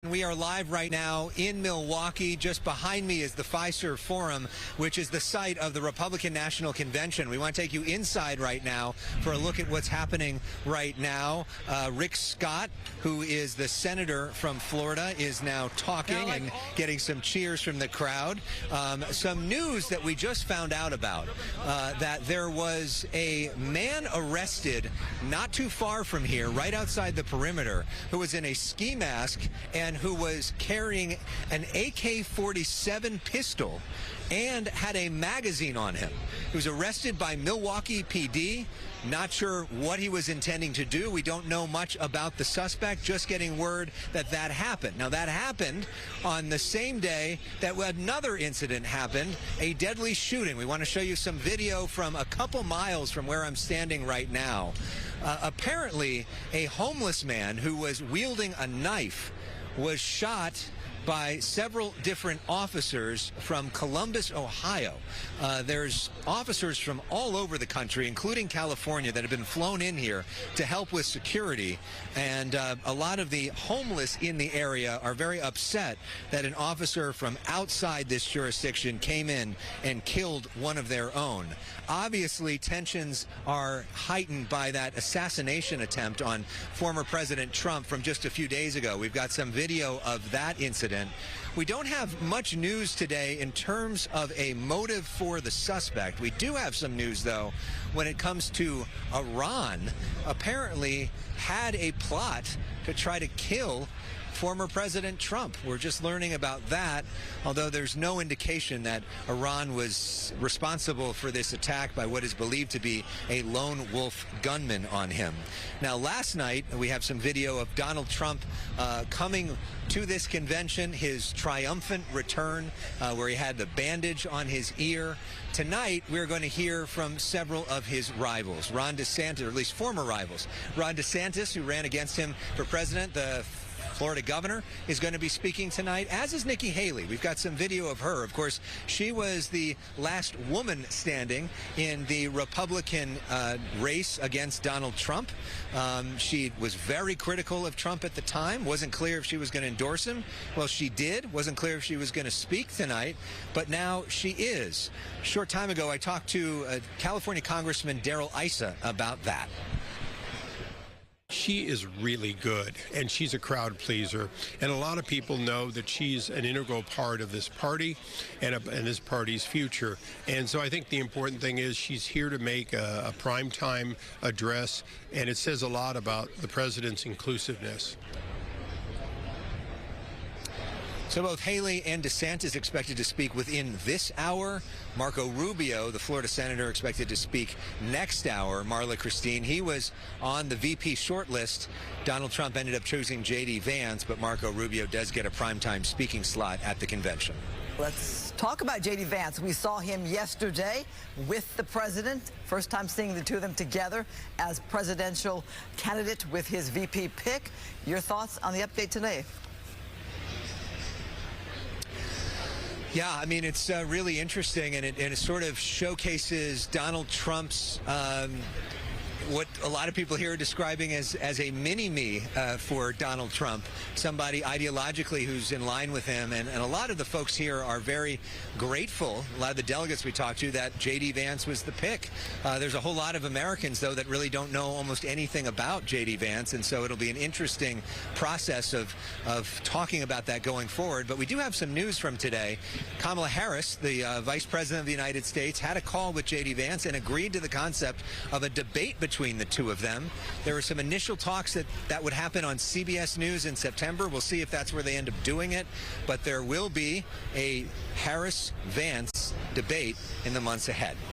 We are live right now in Milwaukee. Just behind me is the Fiserv Forum, which is the site of the Republican National Convention. We want to take you inside right now for a look at what's happening right now. Rick Scott, who is the senator from Florida, is now talking and getting some cheers from the crowd. Some news that we just found out about, that there was a man arrested not too far from here, right outside the perimeter, who was in a ski mask and who was carrying an AK-47 pistol and had a magazine on him. He was arrested by Milwaukee PD. Not sure what he was intending to do. We don't know much about the suspect, just getting word that that happened. Now, that happened on the same day that another incident happened, a deadly shooting. We want to show you some video from a couple miles from where I'm standing right now. Apparently, a homeless man who was wielding a knife was shot by several different officers from Columbus, Ohio. There's officers from all over the country, including California, that have been flown in here to help with security. And a lot of the homeless in the area are very upset that an officer from outside this jurisdiction came in and killed one of their own. Obviously, tensions are heightened by that assassination attempt on former President Trump from just a few days ago. We've got some video of that incident. We don't have much news today in terms of a motive for the suspect. We do have some news, though, when it comes to Iran. Apparently had a plot to try to kill former President Trump. We're just learning about that, although there's no indication that Iran was responsible for this attack by what is believed to be a lone wolf gunman on him. Now, last night, we have some video of Donald Trump coming to this convention, his triumphant return, where he had the bandage on his ear. Tonight, we're going to hear from several of his rivals, Ron DeSantis, or at least former rivals. Ron DeSantis, who ran against him for president, the Florida governor, is going to be speaking tonight, as is Nikki Haley. We've got some video of her. Of course, she was the last woman standing in the Republican race against Donald Trump. She was very critical of Trump at the time. Wasn't clear if she was going to endorse him. Well, she did. Wasn't clear if she was going to speak tonight, but now she is. A short time ago, I talked to California Congressman Darrell Issa about that. She is really good, and she's a crowd pleaser, and a lot of people know that she's an integral part of this party and this party's future. And so I think the important thing is she's here to make a primetime address, and it says a lot about the president's inclusiveness. So both Haley and DeSantis expected to speak within this hour. Marco Rubio, the Florida senator, expected to speak next hour. Marla Christine, he was on the VP shortlist. Donald Trump ended up choosing J.D. Vance, but Marco Rubio does get a primetime speaking slot at the convention. Let's talk about J.D. Vance. We saw him yesterday with the president. First time seeing the two of them together as presidential candidate with his VP pick. Your thoughts on the update today? Yeah, I mean, it's really interesting, and it sort of showcases Donald Trump's what a lot of people here are describing as a mini-me for Donald Trump, somebody ideologically who's in line with him. And a lot of the folks here are very grateful, a lot of the delegates we talked to, that J.D. Vance was the pick. There's a whole lot of Americans, though, that really don't know almost anything about J.D. Vance, and so it'll be an interesting process of talking about that going forward. But we do have some news from today. Kamala Harris, the Vice President of the United States, had a call with J.D. Vance and agreed to the concept of a debate between the two of them. There were some initial talks that would happen on CBS News in September. We'll see if that's where they end up doing it. But there will be a Harris-Vance debate in the months ahead.